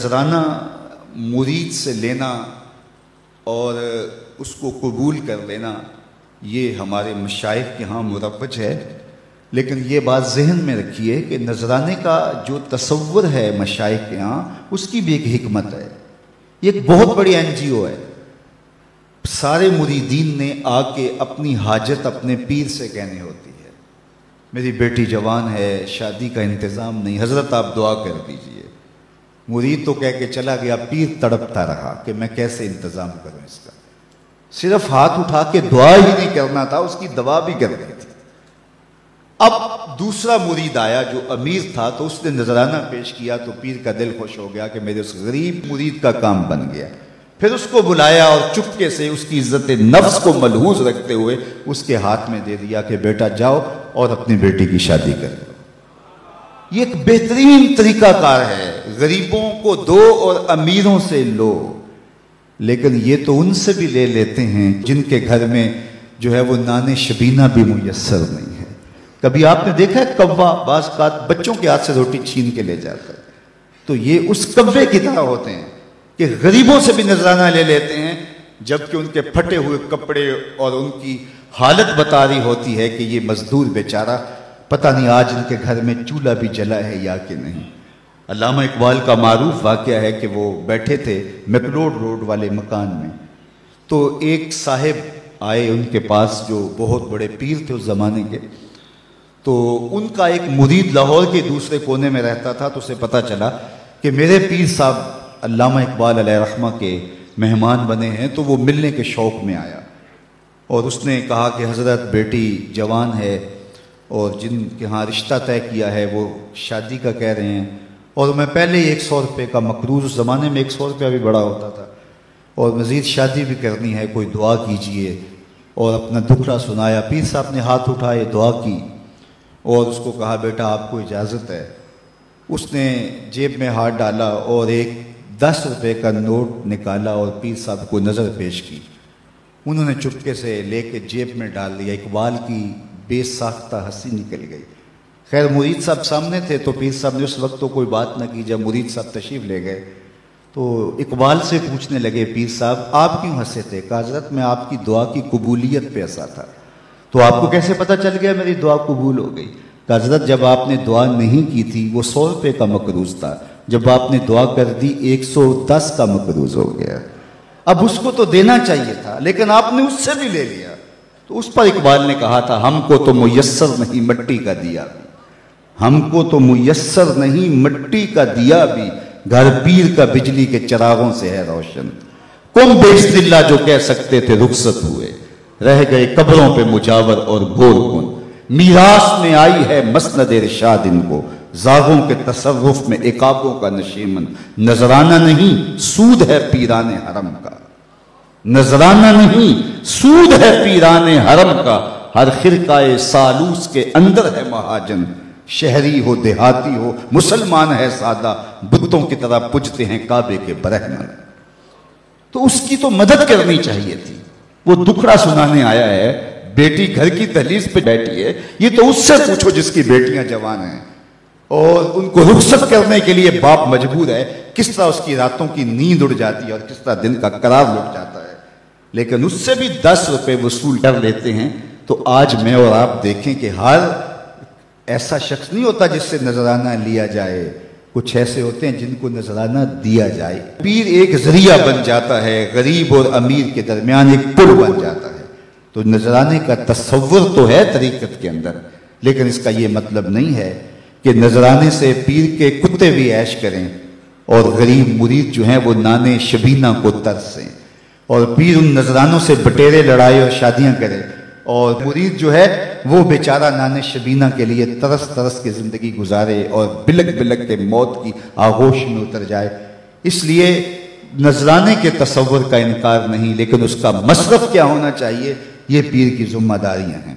نذرانہ مرید سے لینا اور اس کو قبول کر لینا یہ ہمارے مشائخ کے ہاں مروج ہے، لیکن یہ بات ذہن میں رکھیے کہ نذرانے کا جو تصور ہے مشائخ کے ہاں اس کی بھی ایک حکمت ہے۔ یہ ایک بہت بڑی NGO ہے۔ سارے مریدین نے آ کے اپنی حاجت اپنے پیر سے کہنی ہوتی ہے، میری بیٹی جوان ہے، شادی کا انتظام نہیں، حضرت آپ دعا کر دیجئے۔ مرید تو کہہ کے چلا گیا، پیر تڑپتا رہا کہ میں کیسے انتظام کروں اس کا۔ صرف ہاتھ اٹھا کے دعا ہی نہیں کرنا تھا، اس کی دوا بھی کر دی تھی۔ اب دوسرا مرید آیا جو امیر تھا، تو اس نے نذرانہ پیش کیا تو پیر کا دل خوش ہو گیا کہ میرے اس غریب مرید کا کام بن گیا۔ پھر اس کو بلایا اور چپکے سے اس کی عزت نفس کو ملحوظ رکھتے ہوئے اس کے ہاتھ میں دے دیا کہ بیٹا جاؤ اور اپنی بیٹی کی شادی کر لو۔ یہ ایک بہترین طریقہ کار ہے، غریبوں کو دو اور امیروں سے لو، لیکن یہ تو ان سے بھی لے لیتے ہیں جن کے گھر میں جو ہے وہ نان شبینہ بھی میسر نہیں ہے۔ کبھی آپ نے دیکھا ہے کوا بعض اوقات بچوں کے ہاتھ سے روٹی چھین کے لے جاتا ہے، تو یہ اس کوے کی طرح ہوتے ہیں کہ غریبوں سے بھی نذرانہ لے لیتے ہیں، جبکہ ان کے پھٹے ہوئے کپڑے اور ان کی حالت بتا رہی ہوتی ہے کہ یہ مزدور بیچارہ پتہ نہیں آج ان کے گھر میں چولہا بھی جلا ہے یا کہ نہیں۔ علامہ اقبال کا معروف واقعہ ہے کہ وہ بیٹھے تھے میکلوڈ روڈ والے مکان میں، تو ایک صاحب آئے ان کے پاس جو بہت بڑے پیر تھے اس زمانے کے، تو ان کا ایک مرید لاہور کے دوسرے کونے میں رہتا تھا، تو اسے پتہ چلا کہ میرے پیر صاحب علامہ اقبال علیہ رحمہ کے مہمان بنے ہیں، تو وہ ملنے کے شوق میں آیا اور اس نے کہا کہ حضرت بیٹی جوان ہے اور جن کے ہاں رشتہ طے کیا ہے وہ شادی کا کہہ رہے ہیں، اور میں پہلے ہی 100 روپے کا مقروض، اس زمانے میں 100 روپیہ بھی بڑا ہوتا تھا، اور مزید شادی بھی کرنی ہے، کوئی دعا کیجئے، اور اپنا دکھڑا سنایا۔ پیر صاحب نے ہاتھ اٹھائے، دعا کی اور اس کو کہا بیٹا آپ کو اجازت ہے۔ اس نے جیب میں ہاتھ ڈالا اور ایک 10 روپے کا نوٹ نکالا اور پیر صاحب کو نظر پیش کی۔ انہوں نے چپکے سے لے کے جیب میں ڈال دیا۔ اقبال کی بے ساختہ ہنسی نکل گئی۔ خیر مرید صاحب سامنے تھے تو پیر صاحب نے اس وقت تو کوئی بات نہ کی۔ جب مرید صاحب تشریف لے گئے تو اقبال سے پوچھنے لگے پیر صاحب آپ کیوں ہنسے تھے؟ کہا حضرت میں آپ کی دعا کی قبولیت پہ ہنسا تھا۔ تو آپ کو کیسے پتہ چل گیا میری دعا قبول ہو گئی؟ کہا حضرت جب آپ نے دعا نہیں کی تھی وہ 100 روپے کا مقروض تھا، جب آپ نے دعا کر دی 110 کا مقروض ہو گیا۔ اب اس کو تو دینا چاہیے تھا لیکن آپ نے اس سے بھی لے لیا۔ تو اس پر اقبال نے کہا تھا ہم کو تو میسر نہیں مٹی کا دیا بھی، ہم کو تو میسر نہیں مٹی کا دیا بھی، گھر پیر کا بجلی کے چراغوں سے ہے روشن۔ کم بیشت اللہ جو کہہ سکتے تھے رخصت ہوئے، رہ گئے قبروں پہ مجاور اور گور کن۔ میراث میں آئی ہے مسند رشاد ان کو، زاغوں کے تصرف میں عقابوں کا نشیمن۔ نذرانہ نہیں سود ہے پیران حرم کا، نذرانہ نہیں سود ہے پیران حرم کا، ہر خرقہ سالوس کے اندر ہے مہاجن۔ شہری ہو دیہاتی ہو مسلمان ہے سادہ، بتوں کی طرح پجتے ہیں کعبے کے برہمن۔ تو اس کی تو مدد کرنی چاہیے تھی۔ وہ دکھڑا سنانے آیا ہے، بیٹی گھر کی دہلیز پہ بیٹھی ہے، یہ تو اس سے پوچھو جس کی بیٹیاں جوان ہیں، اور ان کو رخصت کرنے کے لیے باپ مجبور ہے۔ کس طرح اس کی راتوں کی نیند اڑ جاتی ہے اور کس طرح دن کا قرار لٹ جاتا ہے، لیکن اس سے بھی 10 روپے وصول کر لیتے ہیں۔ تو آج میں اور آپ دیکھیں کہ ہر ایسا شخص نہیں ہوتا جس سے نذرانہ لیا جائے، کچھ ایسے ہوتے ہیں جن کو نذرانہ دیا جائے۔ پیر ایک ذریعہ بن جاتا ہے، غریب اور امیر کے درمیان ایک پل بن جاتا ہے۔ تو نذرانے کا تصور تو ہے طریقت کے اندر، لیکن اس کا یہ مطلب نہیں ہے کہ نذرانے سے پیر کے کتے بھی عیش کریں اور غریب مرید جو ہیں وہ نان شبینہ کو ترسیں، اور پیر ان نذرانوں سے بٹیرے لڑائے اور شادیاں کرے، اور مرید جو ہے وہ بیچارہ نان شبینہ کے لیے ترس ترس کے زندگی گزارے اور بلک بلک کے موت کی آغوش میں اتر جائے۔ اس لیے نذرانے کے تصور کا انکار نہیں، لیکن اس کا مصرف کیا ہونا چاہیے یہ پیر کی ذمہ داریاں ہیں۔